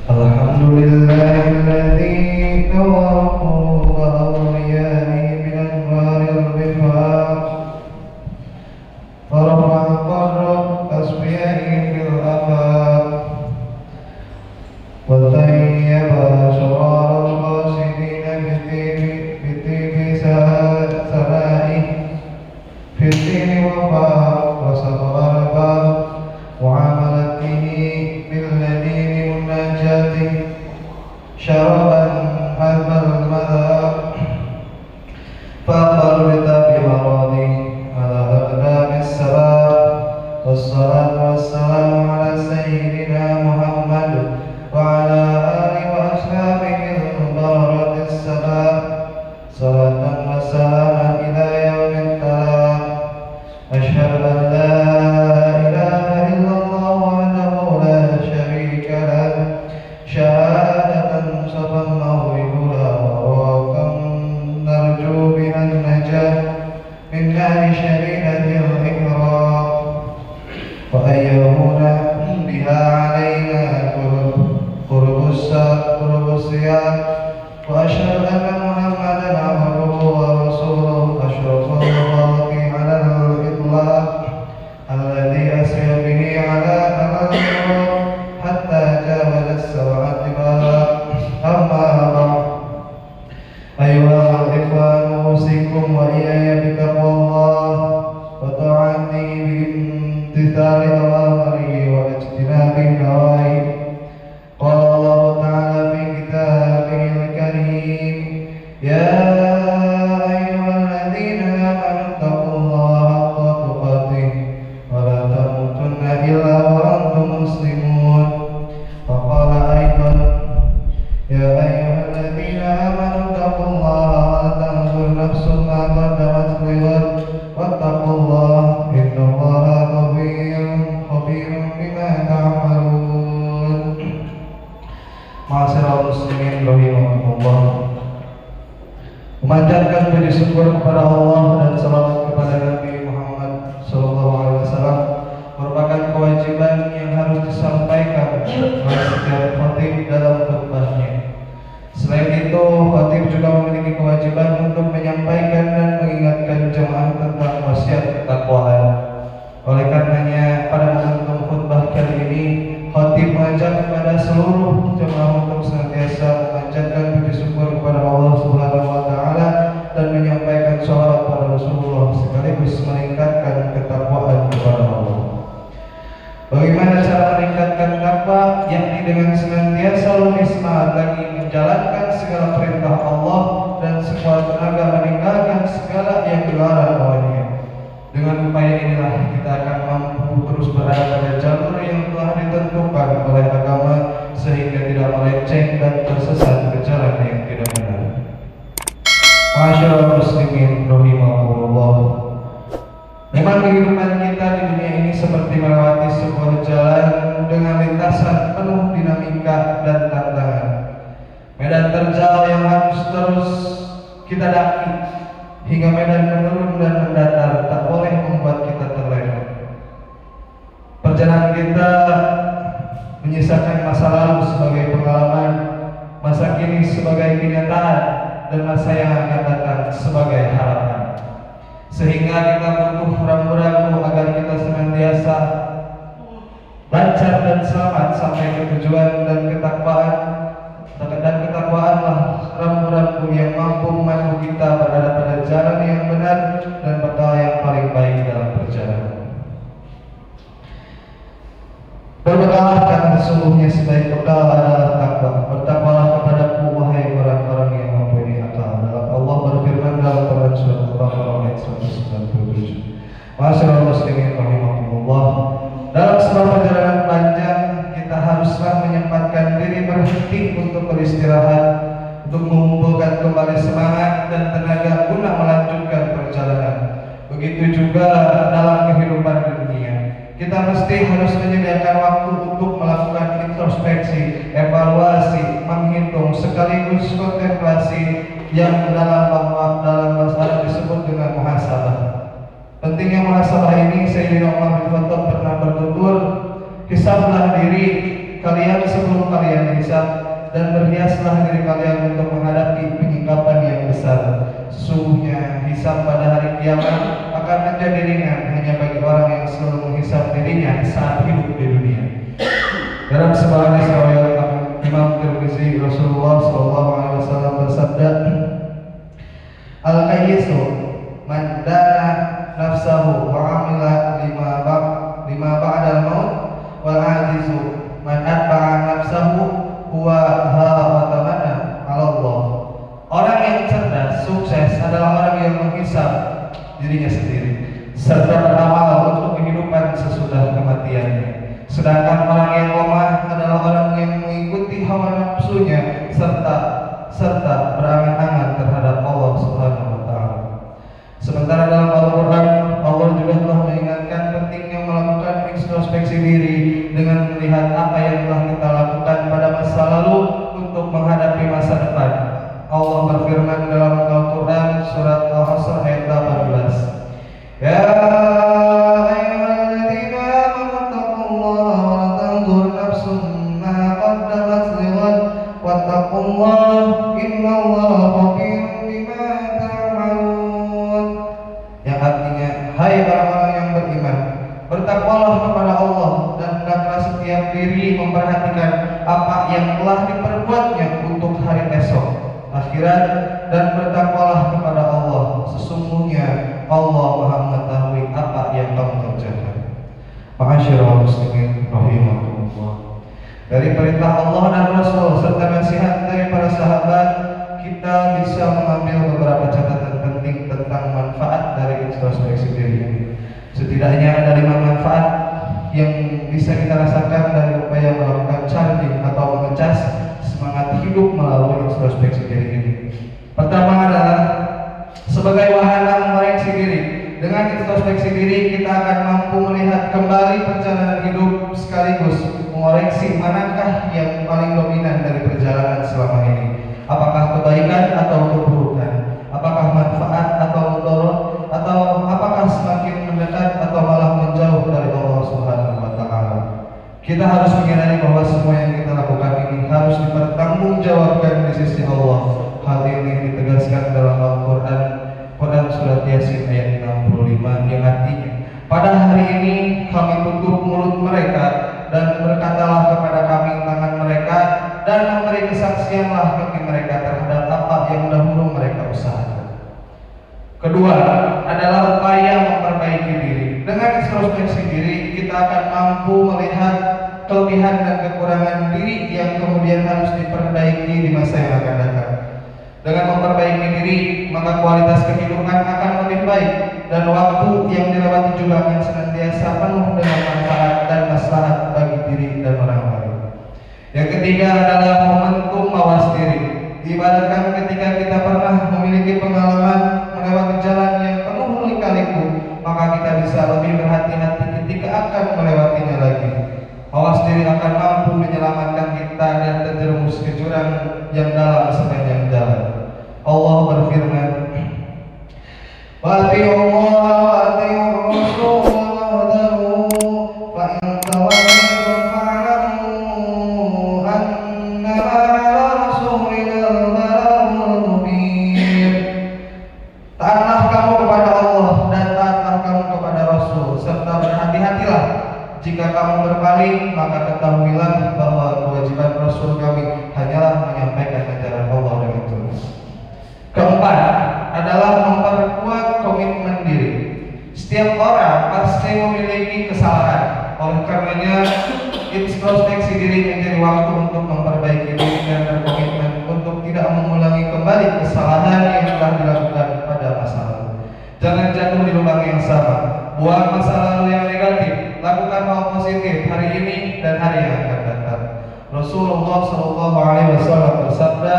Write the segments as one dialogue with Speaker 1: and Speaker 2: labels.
Speaker 1: Alhamdulillahilladzi tawaffahu wa awliyaihi min anwaril bifaq Farafah qarrab asfiyaihi fil afaq wa tayyaba surar al-qasidina bitibi saraih fitini wa faq wa sabar bab muamalatihi billadini munajati syaraban hadbal madhab faqar bitabi maradi ala aqdamis salam wassalatu wassalamu ala sayyidina Muhammad wa ala alihi wa ashabihi al-baratis salam salatan wa salaman ila yawmin talam ashhadu an la ilaha illallah wahdahu la syarika lah syahadatan safan mawridula wa kam narju bihan najah min nari syaridatil ikram wa ayyamuna biha alaina qurbus siyam wa asyhadu anna Muhammadan abduhu wa rasuluhu asyraful khalqi ala al-itlaq alladhi asra bihi ala al-ardi hatta jawaza as-sab'ati bab amma ba'd ayyuhal ikhwan usikum wa iyaya bitaqwallah wa ta'atihi bimtithali awamirihi wa ijtinabi nawahi qala Allah ta'ala fi kitabihil karim ya ayyuhalladzina amanu taqullaha haqqa tuqatih wa la tamutunna illa wa antum muslimun faqala aidan ya ayyuhalladzina amanu taqullaha wa la tanzur nafsun ma qaddamat lighad wattaqullaha innallaha khabirun bima ta'malun. Ma'asyiral muslimin rahimakumullah. Memanjatkan puji syukur kepada Allah dan salawat kepada Nabi Muhammad SAW merupakan kewajiban yang harus disampaikan oleh setiap khatib dalam khutbahnya. Selain itu, khatib juga memiliki kewajiban untuk menyampaikan dan mengingatkan jemaah tentang wasiat ketakwaan. Oleh karenanya, pada momentum khutbah kali ini, khatib mengajak kepada seluruh jemaah untuk senantiasa memanjatkan puji syukur kepada Allah Subhanahu wa taala dan menyampaikan sholawat pada Rasulullah sekaligus meningkatkan ketakwaan kepada Allah. Bagaimana cara meningkatkan takwa? Yakni dengan senantiasa lumisma lagi menjalankan segala perintah Allah dan sekuat tenaga meninggalkan segala yang dilarang olehnya. Dengan upaya inilah kita akan mampu terus berada pada jalur yang telah ditentukan oleh agama sehingga tidak melenceng dan tersesat ke jalan yang tidak benar. Ma'asyiral muslimin rahimakumullah. Memang kehidupan kita di dunia ini seperti melewati sebuah jalan dengan lintasan penuh dinamika dan tantangan. Medan terjal yang harus terus kita daki hingga medan menurun dan mendatar tak boleh membuat kita terlena. Perjalanan kita menyisakan masa lalu sebagai pengalaman, masa kini sebagai kenyataan, dan masa yang akan datang sebagai harapan. Sehingga kita butuh ragu-ragu agar kita senantiasa lancar dan selamat sampai ke tujuan, dan ketakwaanlah ragu-ragu yang mampu memandu kita berada pada jalan yang benar dan bekal yang paling baik dalam perjalanan. Berbekallah karena sesungguhnya sebaik bekal adalah takwa. Bertakwalah kepadaku wahai orang-orang yang mempunyai akal. Allah berfirman dalam Quran surat Al-Baqarah ayat 197. Ma'asyiral muslimin rahimakumullah. Dalam sebuah perjalanan panjang kita haruslah menyempatkan diri berhenti untuk beristirahat, untuk mengumpulkan kembali semangat dan tenaga guna melanjutkan perjalanan. Begitu juga dalam kehidupan dunia. Kita mesti harus menyediakan waktu untuk melakukan introspeksi, evaluasi, menghitung sekaligus kontemplasi yang dalam bahasa Arab disebut dengan muhasabah. Pentingnya muhasabah ini Sayyidina Umar bin Khattab pernah bertutur, hisablah diri kalian sebelum kalian dihisab, dan berhiaslah diri kalian untuk menghadapi penyikapan yang besar. Sesungguhnya hisab pada hari kiamat akan menjadi ringan hanya bagi orang yang selalu menghisab dirinya saat hidup di dunia. Dalam sebuah hadis riwayat Imam Tirmizi, Rasulullah SAW bersabda, "Al-qayyisu man dana nafsahu wa amila lima ba'dal maut, wal ajizu man atba'a nafsahu huwa hawa wa tamanna 'ala Allah." Orang yang cerdas, sukses adalah orang yang menghisab dirinya sendiri serta beramal untuk kehidupan sesudah kematiannya. Sedangkan orang yang lemah adalah orang yang mengikuti hawa nafsunya serta berangan-angan terhadap Allah Subhanahu wa taala. Sementara dalam Al-Qur'an, Allah juga telah mengingatkan pentingnya melakukan introspeksi diri dengan melihat apa yang telah kita lakukan pada masa lalu untuk menghadapi masa depan. Allah berfirman dalam Al-Qur'an surat Al-Hasr ayat 18, "Ya ayyuhalladzina amanu taqullaha wa tanzur nafsum ma qaddamat lighad wattaqullaha innallaha khabirun bima ta'malun." Yang artinya, hai orang-orang yang beriman, bertakwalah kepada Allah dan hendaklah setiap diri memperhatikan apa yang telah diperbuatnya untuk hari esok akhirat, dan bertakwalah kepada Allah. Sesungguhnya Allah Maha mengetahui apa yang kamu kerjakan. Ma'asyiral muslimin rahimakumullah. Dari perintah Allah dan Rasul serta nasihat dari para sahabat, kita bisa mengambil beberapa catatan penting tentang manfaat dari introspeksi diri ini. Setidaknya ada 5 manfaat yang bisa kita rasakan dari upaya melakukan charging atau mengecas semangat hidup melalui introspeksi diri ini. Pertama adalah sebagai wahana mengoreksi diri. Dengan introspeksi diri kita akan mampu melihat kembali perjalanan hidup sekaligus mengoreksi manakah yang paling dominan dari perjalanan selama ini. Apakah kebaikan atau keburukan? Apakah manfaat atau mudarat? Atau apakah semakin mendekat atau malah menjauh dari Allah Subhanahu wa taala? Kita harus menyadari bahwa semua yang kita lakukan ini harus dipertanggungjawabkan di sisi Allah. Hal ini ditegaskan dalam Al-Qur'an, Quran surat Yasin ayat 65, yang artinya, "Pada hari ini kami tutup mulut mereka dan berkatalah kepada kami tangan mereka, dan memberi kesaksianlah kaki mereka terhadap apa yang dahulu mereka usahakan." Kedua adalah upaya memperbaiki diri. Dengan introspeksi diri, kita akan mampu melihat kelebihan dan kekurangan diri yang kemudian harus diperbaiki di masa yang akan datang. Dengan memperbaiki diri, maka kualitas kehidupan akan lebih baik, dan waktu yang dilewati juga akan senantiasa penuh dengan manfaat dan maslahat bagi diri dan orang lain. Yang ketiga adalah momentum mawas diri. Ibaratkan ketika kita pernah memiliki pengalaman melewati jalan yang penuh lika-liku, maka kita bisa lebih berhati-hati ketika akan melewatinya lagi. Mawas diri akan mampu menyelamatkan kita dan terjerumus ke jurang yang dalam sepanjang jalan. Allah berfirman, "Wa atii'u Allah wa atii'ur Rasul wahdharu fa in tawallaytum fa'lamu annama 'ala rasulina al-balaghul mubin." Taatlah kamu kepada Allah dan taatlah kamu kepada Rasul, serta berhati-hatilah jika kamu berpaling, maka ketahuilah bahwa kewajiban Rasul kami hanyalah menyampaikan ajaran Allah dengan jelas. Keempat adalah memperkuat komitmen diri. Setiap orang pasti memiliki kesalahan. Oleh karenanya, introspeksi diri menjadi waktu untuk memperbaiki diri dan berkomitmen untuk tidak mengulangi kembali kesalahan yang telah dilakukan pada masa lalu. Jangan jatuh di lubang yang sama. Buang masa lalu yang negatif, lakukan hal positif hari ini dan hari yang akan datang. Rasulullah SAW bersabda,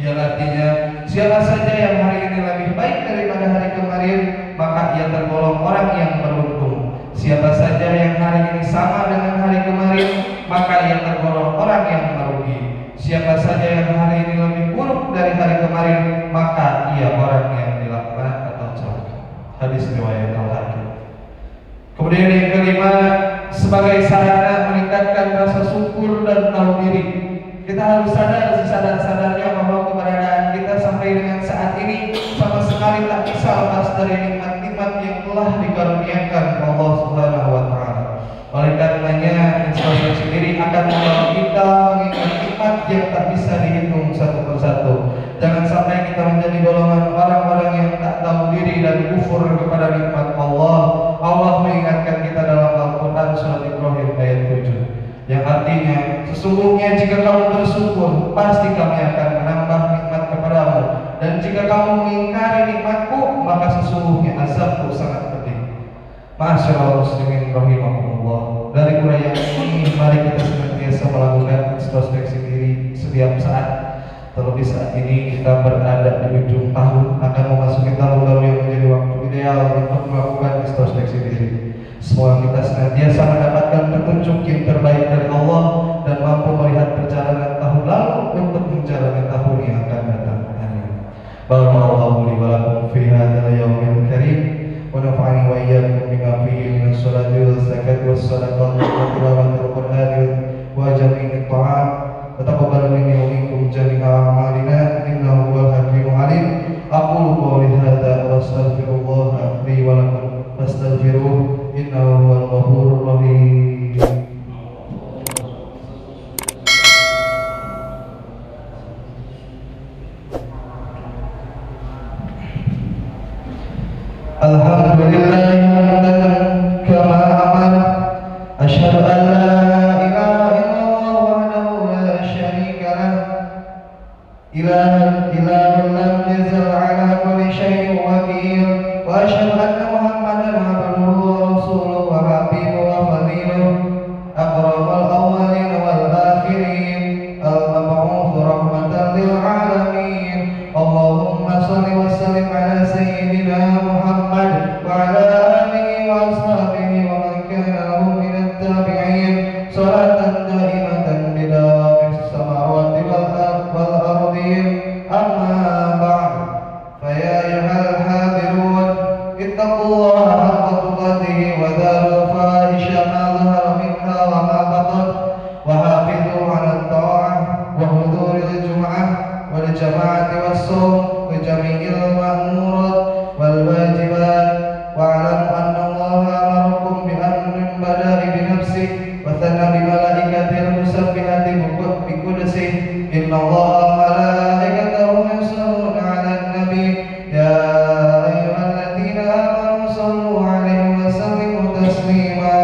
Speaker 1: yang artinya, siapa saja yang hari ini lebih baik daripada hari kemarin, maka ia tergolong orang yang beruntung. Siapa saja yang hari ini sama dengan hari kemarin, maka ia tergolong orang yang merugi. Siapa saja yang hari ini lebih buruk dari hari kemarin, maka ia orang yang dilaknat atau celaka. Hadis riwayat Al-Hakim. Kemudian yang kelima, sebagai sarana meningkatkan rasa syukur dan tahu diri. Kita harus sadar sesadar-sadarnya bahwa keberadaan kita sampai dengan saat ini sama sekali tak bisa lepas dari nikmat-nikmat yang telah dikaruniakan Allah Subhanahu wa taala. Oleh karenanya, introspeksi diri akan membawa kita mengingat nikmat yang tak bisa dihitung satu persatu. Jangan sampai kita menjadi golongan orang-orang yang tak tahu diri dan kufur kepada nikmat Allah. Allah mengingatkan kita dalam Al-Quran surat Ibrahim ayat 7, yang artinya, sesungguhnya jika kamu bersyukur, pasti kami akan menambah nikmat kepadamu, dan jika kamu mengingkari nikmatku, maka sesungguhnya azabku sangat pedih. Ma'asyiral muslimin rahimakumullah. Dari uraian ini, mari kita senantiasa melakukan introspeksi diri setiap saat. Terlebih saat ini kita berada di ujung tahun, akan memasuki tahun baru yang menjadi waktu ideal untuk melakukan introspeksi diri. Semoga kita senantiasa mendapatkan petunjuk yang terbaik dari Allah dan mampu melihat perjalanan tahun lalu untuk menjalani tahun yang akan datang. Amin. Barakallahu li wa lakum fi hadzal yaumil karim wa nafa'ani wa iyyakum bima fihi min as-salati waz zakati was sadaqati wa tilawatil qur'ani wa jami'it ta'at. Taqabbal minni wa minkum jami'a a'malina innahu huwal hakimul alim. Aqulu qawli hadza wa astaghfirullah li wa lakum fastaghfiruhu innahu huwal ghafurur rahim. Alhamdulillah kama amara asyhadu an la ilaha illallah wahdahu la syarika lah ilahun lam yazal ala kulli syai'in wakil wa asyhadu anna muhammadan abduhu wa rasuluhu wa habibuhu wa fadiluhu akramul awwalin wal akhirin al-mab'uts rahmatan lil alamin. Allahumma shalli wa sallim ala sayyidina Muhammad wa ala alihi wa ashabihi wa man kana lahu min at-tabi'in salatan daimatan bidawamis samawati wal ardin. Amma ba'd, fa ya ayyuhal hadirun ittaqullaha haqqa tuqatih wa dharul fahisha ma dhahara minha wa ma batan wa hafidhu 'ala at-ta'ah wa huduril jum'ah wal jama'ati was-sawm wa jami'il ma'murat wal wajibat wa 'alamu anna Allaha amarakum bi amrin bada'i bi nafsihi wa thana bi malaikatil musabbihati bi qudsihi inna Allaha wa malaikatahu yusalluna 'alan nabi ya ayyuhalladzina amanu sallu 'alaihi wa sallimu taslima.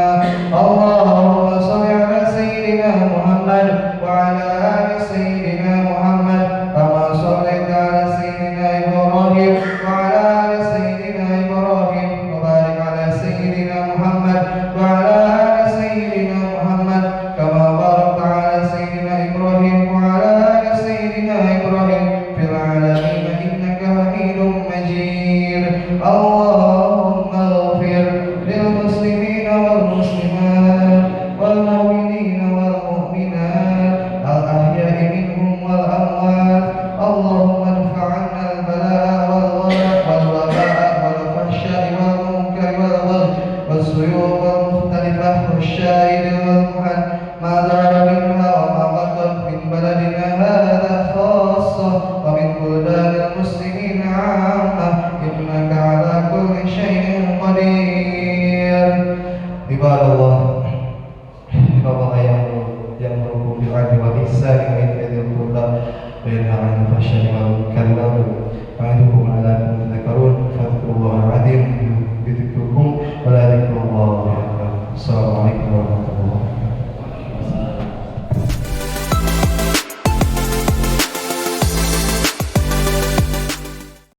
Speaker 1: Allahumma shalli 'ala sayyidina Muhammad wa 'ala ali sayyidina Muhammad kama shallaita 'ala sayyidina Ibrahim wa 'ala ali sayyidina Ibrahim wa barik 'ala sayyidina Muhammad wa 'ala ali sayyidina Muhammad kama barakta 'ala sayyidina Ibrahim wa 'ala ali sayyidina Ibrahim fil 'alamin innaka Hamidum Majid. Allahumma ighfir lil muslimina wal muslimat wal mu'minina wal mu'minat al ahya'i minhum wal amwat. Allahumma adfa' 'anna al bala'a wal ghala wal waba'a wal fahsya'i wal munkari wal baghi was suyuq wal mukhtalifah wasya'ir wal muhan ma dhahara minha wa ma batan min baladina hadha khassah wa min buldanil muslimin 'ammah innaka 'ala kulli syai'in qadir. Ibadallah, innallaha ya'muru bil 'adli wal ihsani wa ita'i dzil qurba wa yanha 'anil fahsya'i wal munkari wal baghi ya'idukum la'allakum tadhakkarun. Fadhkurullaha al-'azim yadhkurkum wa la dhikrullahi akbar. Assalamualaikum warahmatullahi wabarakatuh.